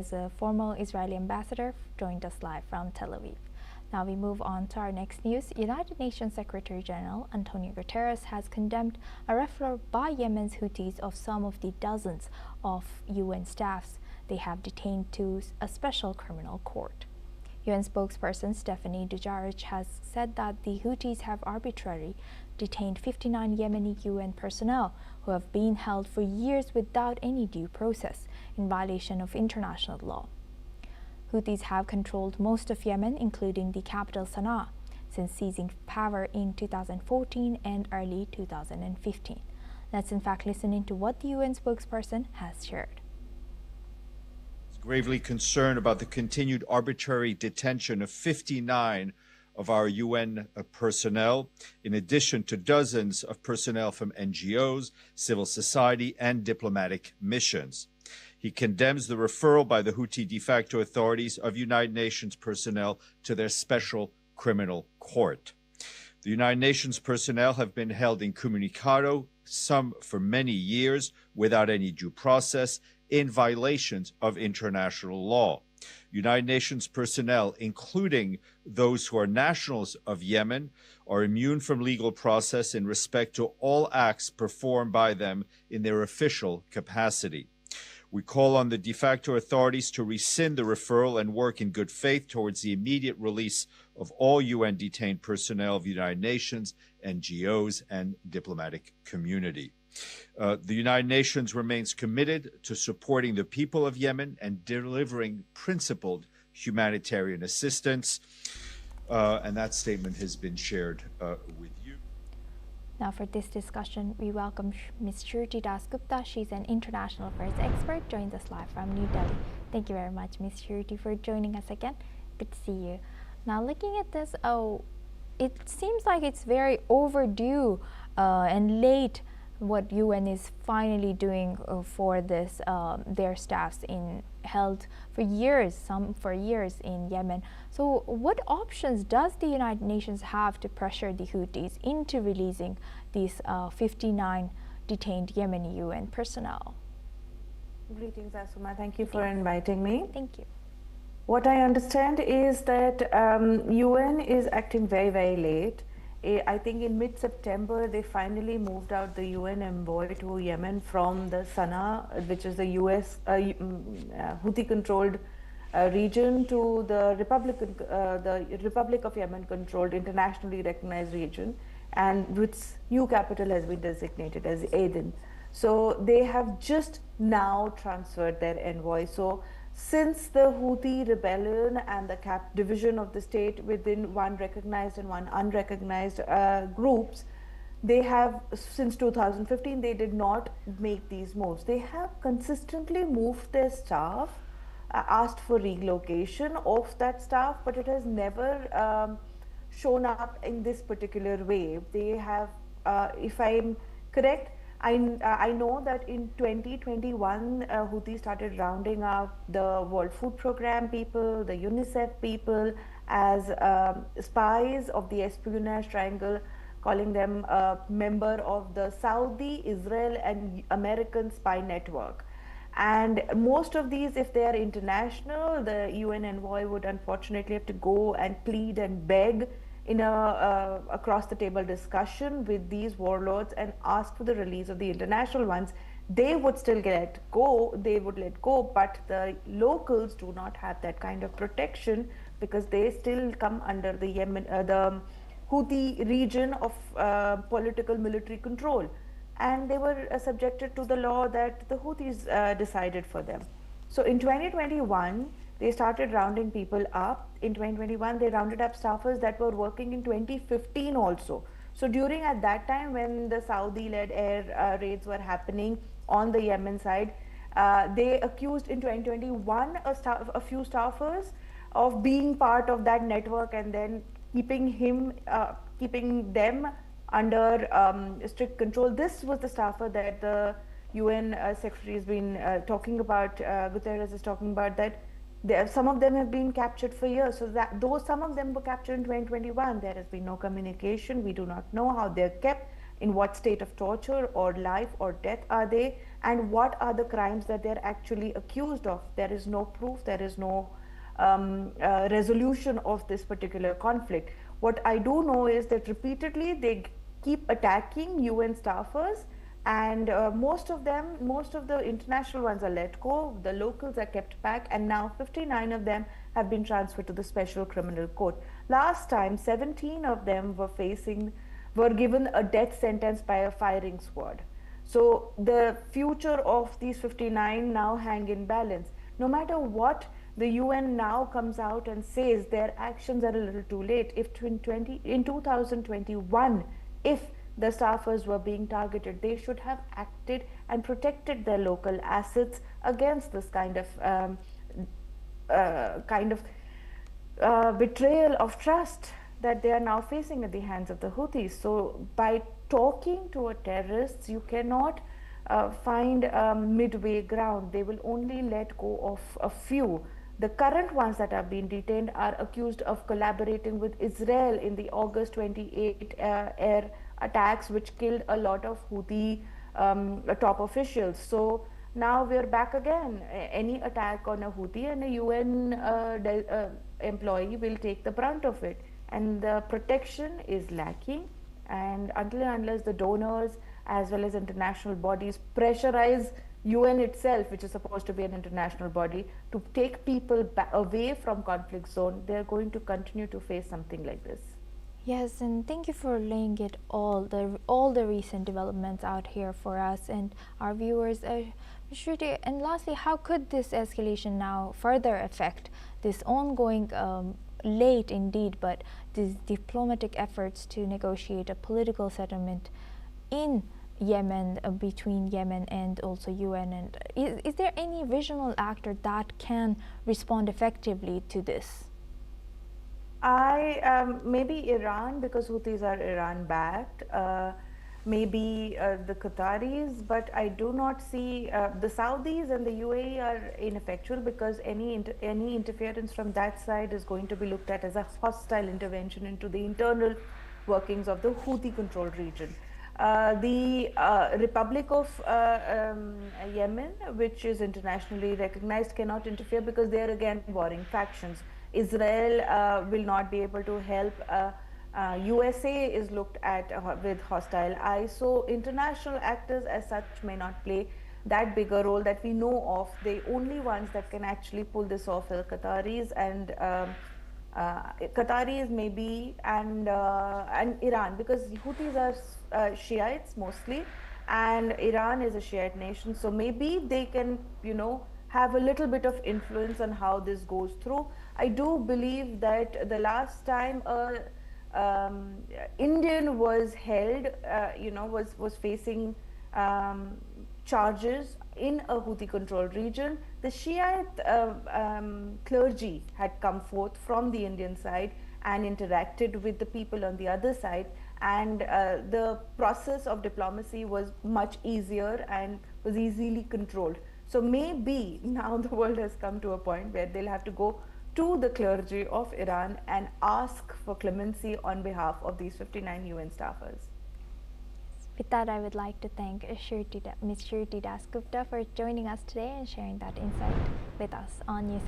is a former Israeli ambassador, joined us live from Tel Aviv. Now we move on to our next news. United Nations Secretary-General Antonio Guterres has condemned a referral by Yemen's Houthis of some of the dozens of UN staffs they have detained to a special criminal court. UN spokesperson Stephanie Dujarric has said that the Houthis have arbitrarily detained 59 Yemeni UN personnel who have been held for years without any due process in violation of international law. Houthis have controlled most of Yemen, including the capital Sana'a, since seizing power in 2014 and early 2015. Let's in fact listen into what the UN spokesperson has shared. Gravely concerned about the continued arbitrary detention of 59 of our UN personnel, in addition to dozens of personnel from NGOs, civil society, and diplomatic missions. He condemns the referral by the Houthi de facto authorities of United Nations personnel to their special criminal court. The United Nations personnel have been held incommunicado, some for many years, without any due process, in violations of international law. United Nations personnel, including those who are nationals of Yemen, are immune from legal process in respect to all acts performed by them in their official capacity. We call on the de facto authorities to rescind the referral and work in good faith towards the immediate release of all UN detained personnel of the United Nations, NGOs, and diplomatic community. The United Nations remains committed to supporting the people of Yemen and delivering principled humanitarian assistance. And that statement has been shared with you. Now for this discussion, we welcome Ms. Shruti Dasgupta. She's an international affairs expert, joins us live from New Delhi. Thank you very much, Ms. Shruti, for joining us again. Good to see you. Now looking at this, it seems like it's very overdue and late what UN is finally doing for this their staffs held for years, some for years in Yemen. So what options does the United Nations have to pressure the Houthis into releasing these 59 detained Yemeni UN personnel? Greetings, Asuma. Thank you for inviting me. Thank you. What I understand is that UN is acting very, very late. I think in mid-September, they finally moved out the UN envoy to Yemen from the Sana'a, which is the US Houthi-controlled region, to the Republic of Yemen-controlled, internationally recognized region, and which new capital has been designated as Aden. So they have just now transferred their envoy. So since the Houthi rebellion and the division of the state within one recognized and one unrecognized groups, they have, since 2015, they did not make these moves. They have consistently moved their staff, asked for relocation of that staff, but it has never shown up in this particular way. They have, if I'm correct, I know that in 2021, Houthi started rounding up the World Food Program people, the UNICEF people as spies of the espionage triangle, calling them a member of the Saudi, Israel, and American spy network. And most of these, if they are international, the UN envoy would unfortunately have to go and plead and beg in a across-the-table discussion with these warlords and ask for the release of the international ones. They would still let go, but the locals do not have that kind of protection because they still come under the the Houthi region of political military control. And they were subjected to the law that the Houthis decided for them. So in 2021, they started rounding people up. In 2021, they rounded up staffers that were working in 2015 also. So during at that time when the Saudi-led air raids were happening on the Yemen side, they accused in 2021 a few staffers of being part of that network and then keeping them under strict control. This was the staffer that the UN Secretary has been talking about, Guterres is talking about, that some of them have been captured for years. So that though some of them were captured in 2021, there has been no communication. We do not know how they're kept. in what state of torture or life or death are they, and what are the crimes that they're actually accused of. There is no proof, there is no resolution of this particular conflict. What I do know is that repeatedly they keep attacking UN staffers, and most of the international ones are let go, the locals are kept back, and now 59 of them have been transferred to the Special Criminal Court. Last time 17 of them were given a death sentence by a firing squad. So the future of these 59 now hang in balance. No matter what the UN now comes out and says, their actions are a little too late. If in 2021, if the staffers were being targeted, they should have acted and protected their local assets against this kind of betrayal of trust that they are now facing at the hands of the Houthis. So by talking to a terrorist, you cannot find a midway ground. They will only let go of a few. The current ones that have been detained are accused of collaborating with Israel in the August 28 air attacks, which killed a lot of Houthi top officials. So now we're back again. Any attack on a Houthi and a UN employee will take the brunt of it. And the protection is lacking. And until and unless the donors as well as international bodies pressurize UN itself, which is supposed to be an international body, to take people away from conflict zone, they're going to continue to face something like this. Yes, and thank you for laying it all the recent developments out here for us and our viewers. Shruti, and lastly, how could this escalation now further affect this ongoing, late indeed, but these diplomatic efforts to negotiate a political settlement in Yemen, between Yemen and also UN? And is there any regional actor that can respond effectively to this? Maybe Iran, because Houthis are Iran backed, maybe the Qataris, but I do not see the Saudis and the UAE are ineffectual, because any interference from that side is going to be looked at as a hostile intervention into the internal workings of the Houthi controlled region. The Republic of Yemen, which is internationally recognized, cannot interfere because they are again warring factions. Israel will not be able to help. USA is looked at with hostile eyes. So international actors as such may not play that bigger role that we know of. The only ones that can actually pull this off are Qataris and Qataris maybe, and Iran, because Houthis are Shiites mostly, and Iran is a Shiite nation. So maybe they can, have a little bit of influence on how this goes through. I do believe that the last time Indian was held, was facing charges in a Houthi-controlled region, the Shiite clergy had come forth from the Indian side and interacted with the people on the other side, and the process of diplomacy was much easier and was easily controlled. So maybe now the world has come to a point where they'll have to go to the clergy of Iran and ask for clemency on behalf of these 59 UN staffers. With that, I would like to thank Ms. Shruti Das Gupta for joining us today and sharing that insight with us on News.